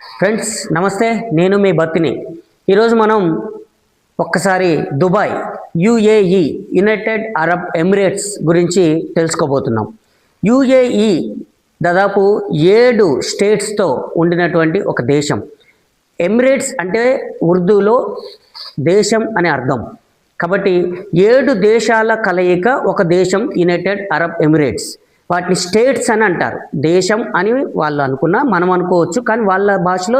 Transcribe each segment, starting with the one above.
Friends నమస్తే, నేను మీ భర్తిని. ఈరోజు మనం ఒక్కసారి Dubai UAE United Arab Emirates గురించి తెలుసుకోబోతున్నాం. యుఏఈ దాదాపు 7 స్టేట్స్తో ఉండినటువంటి ఒక దేశం. ఎమిరేట్స్ అంటే ఉర్దూలో దేశం అని అర్థం. కాబట్టి 7 దేశాల కలయిక ఒక దేశం యునైటెడ్ అరబ్ ఎమిరేట్స్. వాటిని స్టేట్స్ అని అంటారు. దేశం అని వాళ్ళు అనుకున్నా మనం అనుకోవచ్చు, కానీ వాళ్ళ భాషలో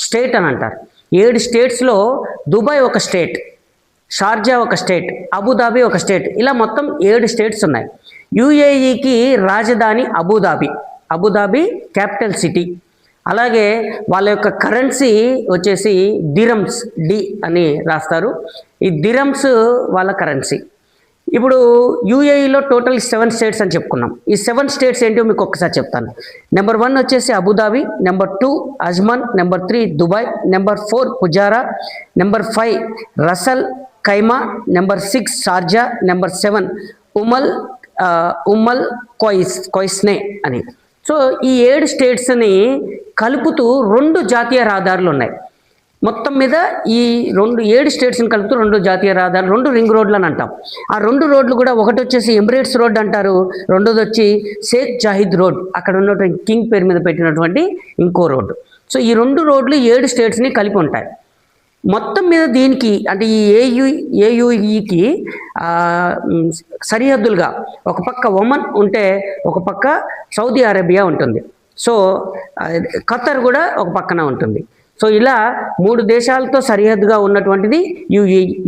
స్టేట్ అని అంటారు. 7 స్టేట్స్లో దుబాయ్ ఒక స్టేట్, షార్జా ఒక స్టేట్, అబుదాబి ఒక స్టేట్, ఇలా మొత్తం 7 స్టేట్స్ ఉన్నాయి. యుఏఈకి రాజధాని అబుదాబి, అబుదాబి క్యాపిటల్ సిటీ. అలాగే వాళ్ళ యొక్క కరెన్సీ వచ్చేసి దిరమ్స్, డి అని రాస్తారు. ఈ దిరమ్స్ వాళ్ళ కరెన్సీ. ఇప్పుడు యూఏఈలో టోటల్ 7 స్టేట్స్ అని చెప్పుకున్నాం. ఈ 7 స్టేట్స్ ఏంటో మీకు ఒక్కసారి చెప్తాను. నెంబర్ 1 వచ్చేసి Abu Dhabi, number 2 Ajman, number 3 Dubai, number 4 Fujairah, number 5 Ras al Khaimah, number 6 Sharjah, number 7 Umm al కొయిస్నే అని. సో ఈ 7 స్టేట్స్ని కలుపుతూ 2 జాతీయ రహదారులు ఉన్నాయి. మొత్తం మీద ఈ 7 స్టేట్స్ని కలుపుతూ 2 జాతీయ రహదారులు, 2 రింగ్ రోడ్లు అని అంటాం. ఆ 2 రోడ్లు కూడా ఒకటి వచ్చేసి ఎమిరేట్స్ రోడ్ అంటారు, రెండోది వచ్చి షేక్ జాహిద్ రోడ్, అక్కడ ఉన్నటువంటి కింగ్ పేరు మీద పెట్టినటువంటి ఇంకో రోడ్డు. సో ఈ 2 రోడ్లు 7 స్టేట్స్ని కలిపి ఉంటాయి. మొత్తం మీద దీనికి అంటే ఈ ఏయుఈకి సరిహద్దులుగా ఒక పక్క ఒమన్ ఉంటే ఒక పక్క సౌదీ అరేబియా ఉంటుంది. సో ఖతర్ కూడా ఒక పక్కన ఉంటుంది. సో ఇలా 3 దేశాలతో సరిహద్దుగా ఉన్నటువంటిది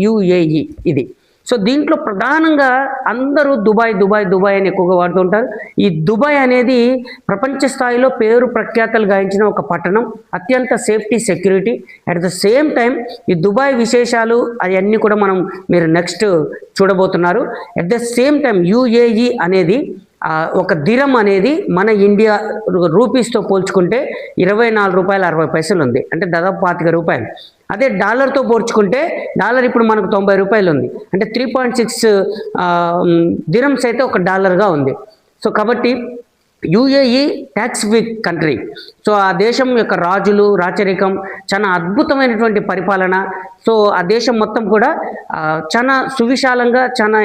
యుఏఈ ఇది. సో దీంట్లో ప్రధానంగా అందరూ దుబాయ్ దుబాయ్ దుబాయ్ అని ఎక్కువగా వాడుతుంటారు. ఈ దుబాయ్ అనేది ప్రపంచ స్థాయిలో పేరు ప్రఖ్యాతలు గాయించిన ఒక పట్టణం, అత్యంత safety, security. At the same time ఈ దుబాయ్ విశేషాలు అవన్నీ కూడా మీరు నెక్స్ట్ చూడబోతున్నారు. At the same time UAE అనేది ఒక దిరం అనేది మన ఇండియా రూపీస్తో పోల్చుకుంటే 24 రూపాయల 60 పైసలు ఉంది, అంటే దాదాపు 25 రూపాయలు. అదే డాలర్తో పోల్చుకుంటే డాలర్ ఇప్పుడు మనకు 90 రూపాయలు ఉంది, అంటే 3.6 దిరమ్స్ అయితే ఒక డాలర్గా ఉంది. సో కాబట్టి UAE tax free country. So ఆ దేశం యొక్క రాజులు, రాచరికం, చాలా అద్భుతమైనటువంటి పరిపాలన. సో ఆ దేశం మొత్తం కూడా చాలా సువిశాలంగా, చాలా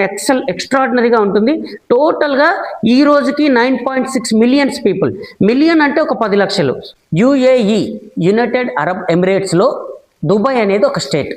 ఎక్స్ట్రాడినరీగా ఉంటుంది. టోటల్గా ఈ రోజుకి 9.6 మిలియన్స్ పీపుల్. మిలియన్ అంటే ఒక 10 లక్షలు. యుఏఈ యునైటెడ్ అరబ్ ఎమిరేట్స్లో దుబాయ్ అనేది ఒక స్టేట్.